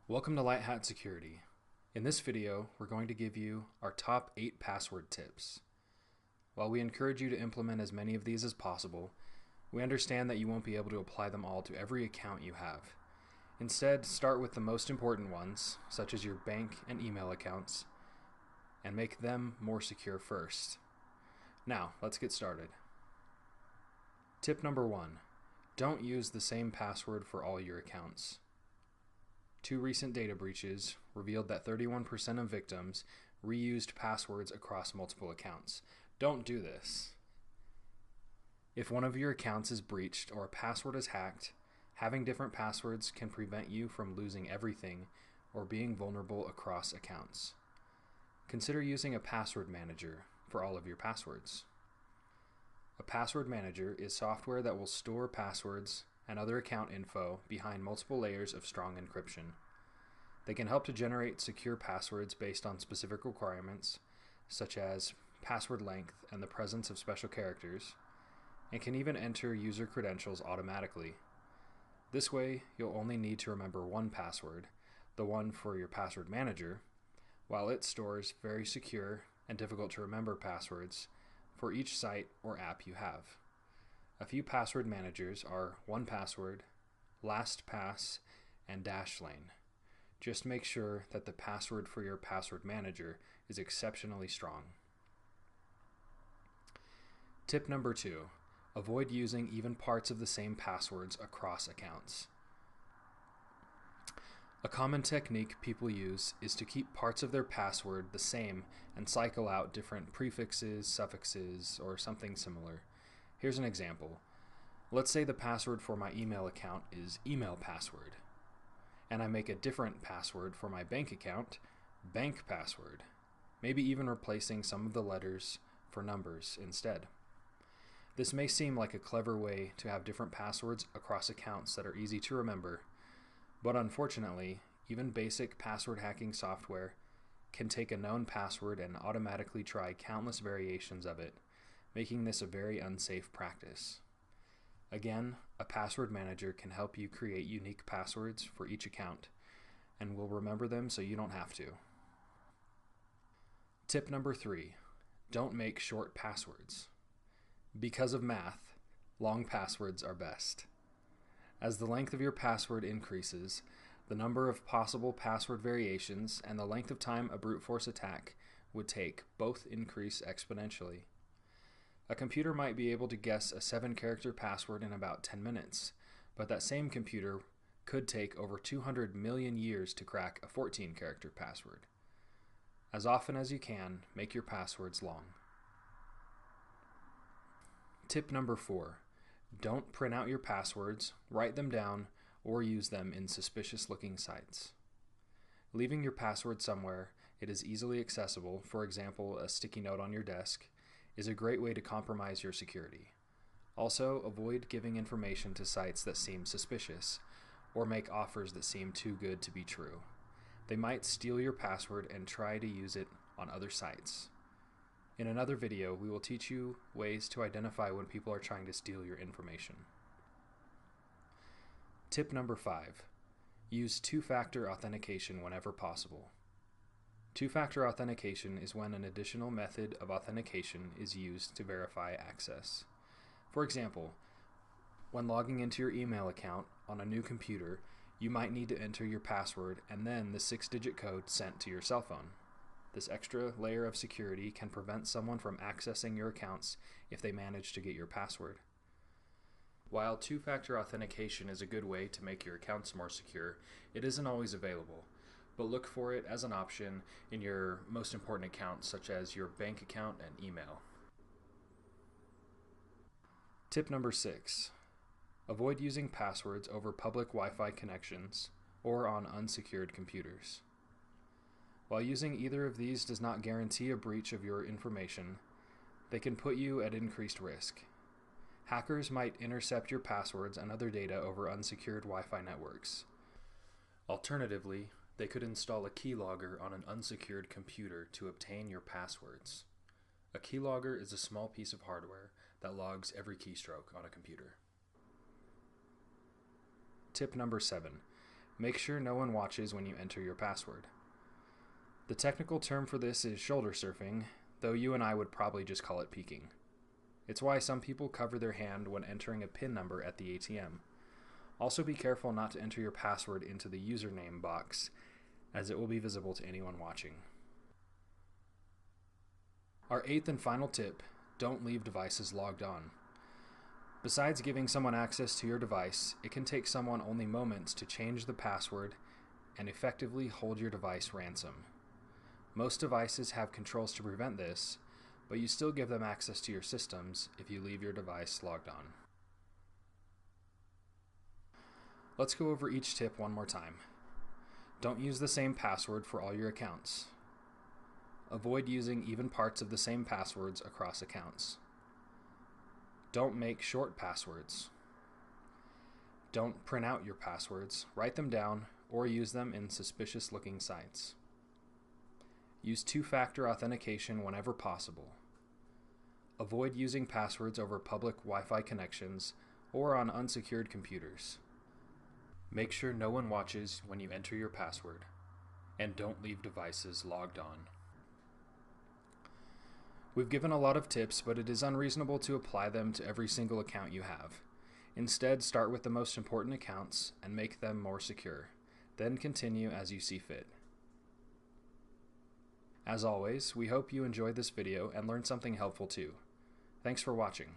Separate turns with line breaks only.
Welcome to Light Hat Security. In this video, we're going to give you our top 8 password tips. While we encourage you to implement as many of these as possible, we understand that you won't be able to apply them all to every account you have. Instead, start with the most important ones, such as your bank and email accounts, and make them more secure first. Now, let's get started. Tip number 1. Don't use the same password for all your accounts. 2 recent data breaches revealed that 31% of victims reused passwords across multiple accounts. Don't do this. If one of your accounts is breached or a password is hacked, having different passwords can prevent you from losing everything or being vulnerable across accounts. Consider using a password manager for all of your passwords. A password manager is software that will store passwords and other account info behind multiple layers of strong encryption. They can help to generate secure passwords based on specific requirements, such as password length and the presence of special characters, and can even enter user credentials automatically. This way, you'll only need to remember one password, the one for your password manager, while it stores very secure and difficult to remember passwords for each site or app you have. A few password managers are 1Password, LastPass, and Dashlane. Just make sure that the password for your password manager is exceptionally strong. Tip number 2. Avoid using even parts of the same passwords across accounts. A common technique people use is to keep parts of their password the same and cycle out different prefixes, suffixes, or something similar. Here's an example. Let's say the password for my email account is email password, and I make a different password for my bank account, bank password, maybe even replacing some of the letters for numbers instead. This may seem like a clever way to have different passwords across accounts that are easy to remember, but unfortunately, even basic password hacking software can take a known password and automatically try countless variations of it, making this a very unsafe practice. Again, a password manager can help you create unique passwords for each account, and will remember them so you don't have to. Tip number 3. Don't make short passwords. Because of math, long passwords are best. As the length of your password increases, the number of possible password variations and the length of time a brute force attack would take both increase exponentially. A computer might be able to guess a 7-character password in about 10 minutes, but that same computer could take over 200 million years to crack a 14-character password. As often as you can, make your passwords long. Tip number 4. Don't print out your passwords, write them down, or use them in suspicious-looking sites. Leaving your password somewhere it is easily accessible, for example, a sticky note on your desk, is a great way to compromise your security. Also, avoid giving information to sites that seem suspicious, or make offers that seem too good to be true. They might steal your password and try to use it on other sites. In another video, we will teach you ways to identify when people are trying to steal your information. Tip number 5. Use two-factor authentication whenever possible. Two-factor authentication is when an additional method of authentication is used to verify access. For example, when logging into your email account on a new computer, you might need to enter your password and then the 6-digit code sent to your cell phone. This extra layer of security can prevent someone from accessing your accounts if they manage to get your password. While two-factor authentication is a good way to make your accounts more secure, it isn't always available, but look for it as an option in your most important accounts such as your bank account and email. Tip number 6. Avoid using passwords over public Wi-Fi connections or on unsecured computers. While using either of these does not guarantee a breach of your information, they can put you at increased risk. Hackers might intercept your passwords and other data over unsecured Wi-Fi networks. Alternatively, they could install a keylogger on an unsecured computer to obtain your passwords. A keylogger is a small piece of hardware that logs every keystroke on a computer. Tip number 7. Make sure no one watches when you enter your password. The technical term for this is shoulder surfing, though you and I would probably just call it peeking. It's why some people cover their hand when entering a PIN number at the ATM. Also be careful not to enter your password into the username box, as it will be visible to anyone watching. Our 8th and final tip, don't leave devices logged on. Besides giving someone access to your device, it can take someone only moments to change the password and effectively hold your device ransom. Most devices have controls to prevent this, but you still give them access to your systems if you leave your device logged on. Let's go over each tip one more time. Don't use the same password for all your accounts. Avoid using even parts of the same passwords across accounts. Don't make short passwords. Don't print out your passwords, write them down, or use them in suspicious-looking sites. Use two-factor authentication whenever possible. Avoid using passwords over public Wi-Fi connections or on unsecured computers. Make sure no one watches when you enter your password, and don't leave devices logged on. We've given a lot of tips, but it is unreasonable to apply them to every single account you have. Instead, start with the most important accounts and make them more secure. Then continue as you see fit. As always, we hope you enjoyed this video and learned something helpful too. Thanks for watching.